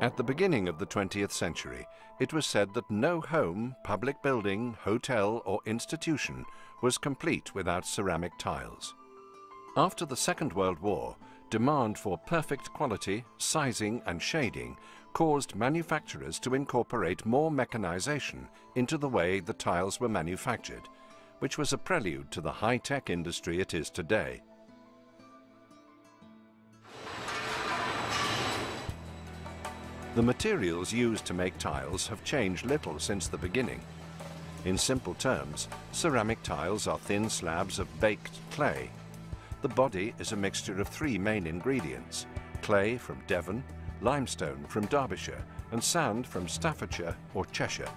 At the beginning of the 20th century, it was said that no home, public building, hotel or institution was complete without ceramic tiles. After the Second World War, demand for perfect quality, sizing and shading caused manufacturers to incorporate more mechanization into the way the tiles were manufactured, which was a prelude to the high-tech industry it is today. The materials used to make tiles have changed little since the beginning. In simple terms, ceramic tiles are thin slabs of baked clay. The body is a mixture of three main ingredients: clay from Devon, limestone from Derbyshire, and sand from Staffordshire or Cheshire.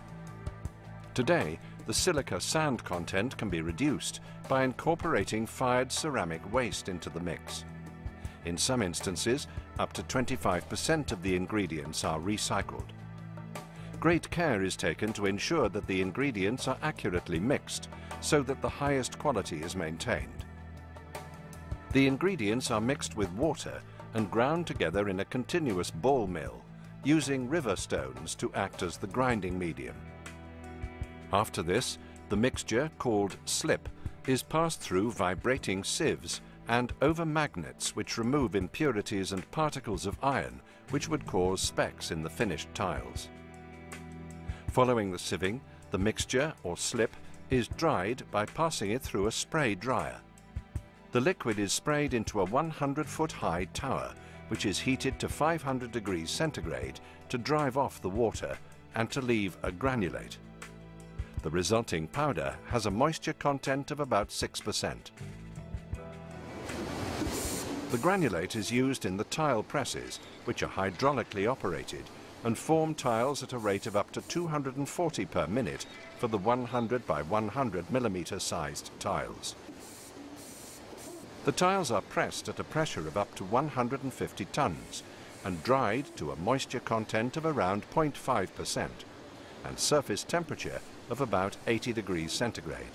Today, the silica sand content can be reduced by incorporating fired ceramic waste into the mix. In some instances, up to 25% of the ingredients are recycled. Great care is taken to ensure that the ingredients are accurately mixed so that the highest quality is maintained. The ingredients are mixed with water and ground together in a continuous ball mill, using river stones to act as the grinding medium. After this, the mixture, called slip, is passed through vibrating sieves and over magnets which remove impurities and particles of iron which would cause specks in the finished tiles. Following the sieving, the mixture, or slip, is dried by passing it through a spray dryer. The liquid is sprayed into a 100-foot high tower, which is heated to 500 degrees centigrade to drive off the water and to leave a granulate. The resulting powder has a moisture content of about 6%. The granulate is used in the tile presses, which are hydraulically operated and form tiles at a rate of up to 240 per minute for the 100 by 100 millimeter sized tiles. The tiles are pressed at a pressure of up to 150 tons and dried to a moisture content of around 0.5% and surface temperature of about 80 degrees centigrade.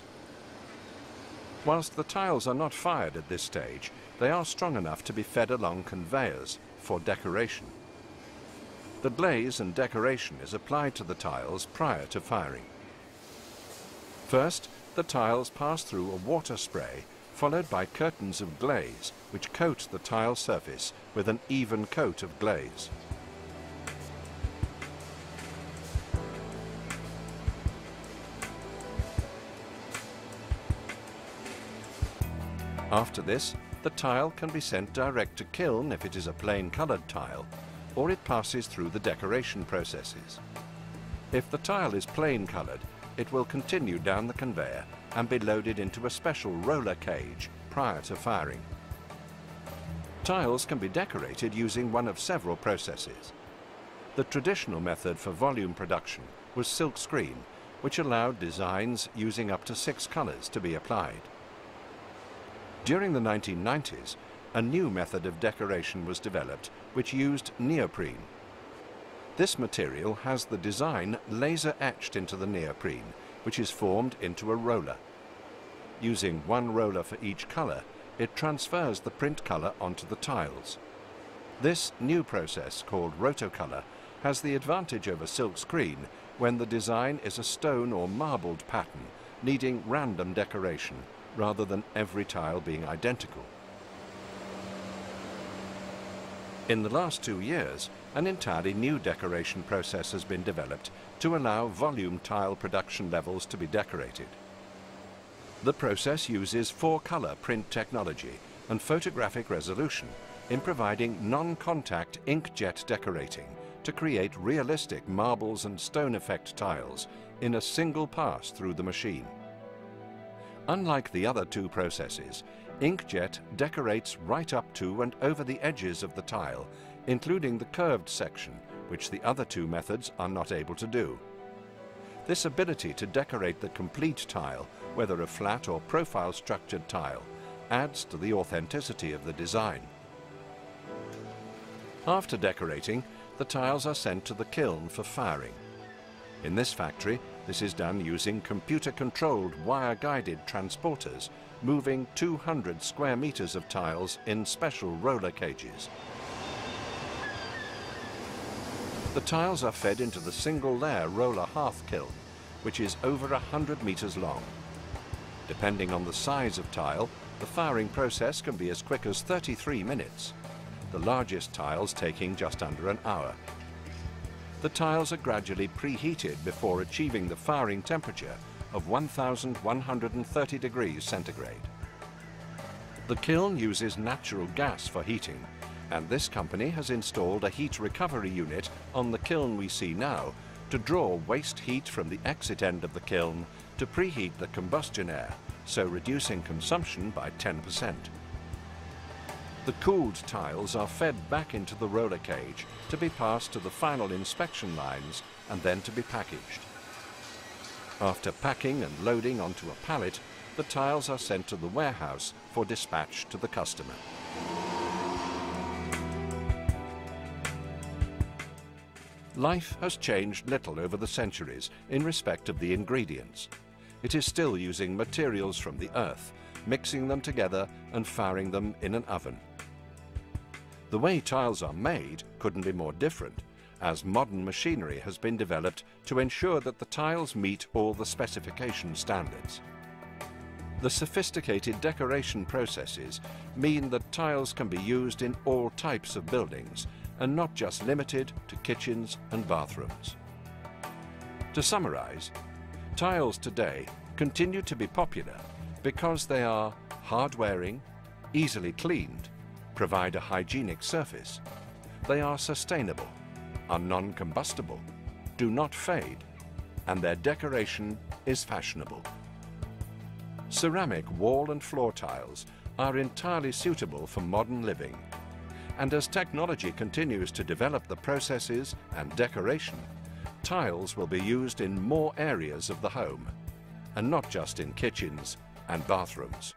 Whilst the tiles are not fired at this stage, they are strong enough to be fed along conveyors for decoration. The glaze and decoration is applied to the tiles prior to firing. First, the tiles pass through a water spray, followed by curtains of glaze, which coat the tile surface with an even coat of glaze. After this, the tile can be sent direct to kiln if it is a plain coloured tile, or it passes through the decoration processes. If the tile is plain coloured, it will continue down the conveyor and be loaded into a special roller cage prior to firing. Tiles can be decorated using one of several processes. The traditional method for volume production was silk screen, which allowed designs using up to 6 colours to be applied. During the 1990s, a new method of decoration was developed which used neoprene. This material has the design laser etched into the neoprene, which is formed into a roller. Using one roller for each colour, it transfers the print colour onto the tiles. This new process, called rotocolor, has the advantage over silk screen when the design is a stone or marbled pattern needing random decoration, rather than every tile being identical. In the last 2 years, an entirely new decoration process has been developed to allow volume tile production levels to be decorated. The process uses 4-color print technology and photographic resolution in providing non-contact inkjet decorating to create realistic marbles and stone effect tiles in a single pass through the machine. Unlike the other 2 processes, inkjet decorates right up to and over the edges of the tile, including the curved section, which the other 2 methods are not able to do. This ability to decorate the complete tile, whether a flat or profile structured tile, adds to the authenticity of the design. After decorating, the tiles are sent to the kiln for firing. In this factory, this is done using computer-controlled wire-guided transporters, moving 200 square meters of tiles in special roller cages. The tiles are fed into the single-layer roller hearth kiln, which is over 100 meters long. Depending on the size of tile, the firing process can be as quick as 33 minutes, the largest tiles taking just under an hour. The tiles are gradually preheated before achieving the firing temperature of 1,130 degrees centigrade. The kiln uses natural gas for heating, and this company has installed a heat recovery unit on the kiln we see now to draw waste heat from the exit end of the kiln to preheat the combustion air, so reducing consumption by 10%. The cooled tiles are fed back into the roller cage to be passed to the final inspection lines and then to be packaged. After packing and loading onto a pallet, the tiles are sent to the warehouse for dispatch to the customer. Life has changed little over the centuries in respect of the ingredients. It is still using materials from the earth, mixing them together and firing them in an oven. The way tiles are made couldn't be more different, as modern machinery has been developed to ensure that the tiles meet all the specification standards. The sophisticated decoration processes mean that tiles can be used in all types of buildings and not just limited to kitchens and bathrooms. To summarize, tiles today continue to be popular because they are hard-wearing, easily cleaned, provide a hygienic surface, they are sustainable, are non-combustible, do not fade, and their decoration is fashionable. Ceramic wall and floor tiles are entirely suitable for modern living, and as technology continues to develop the processes and decoration, tiles will be used in more areas of the home, and not just in kitchens and bathrooms.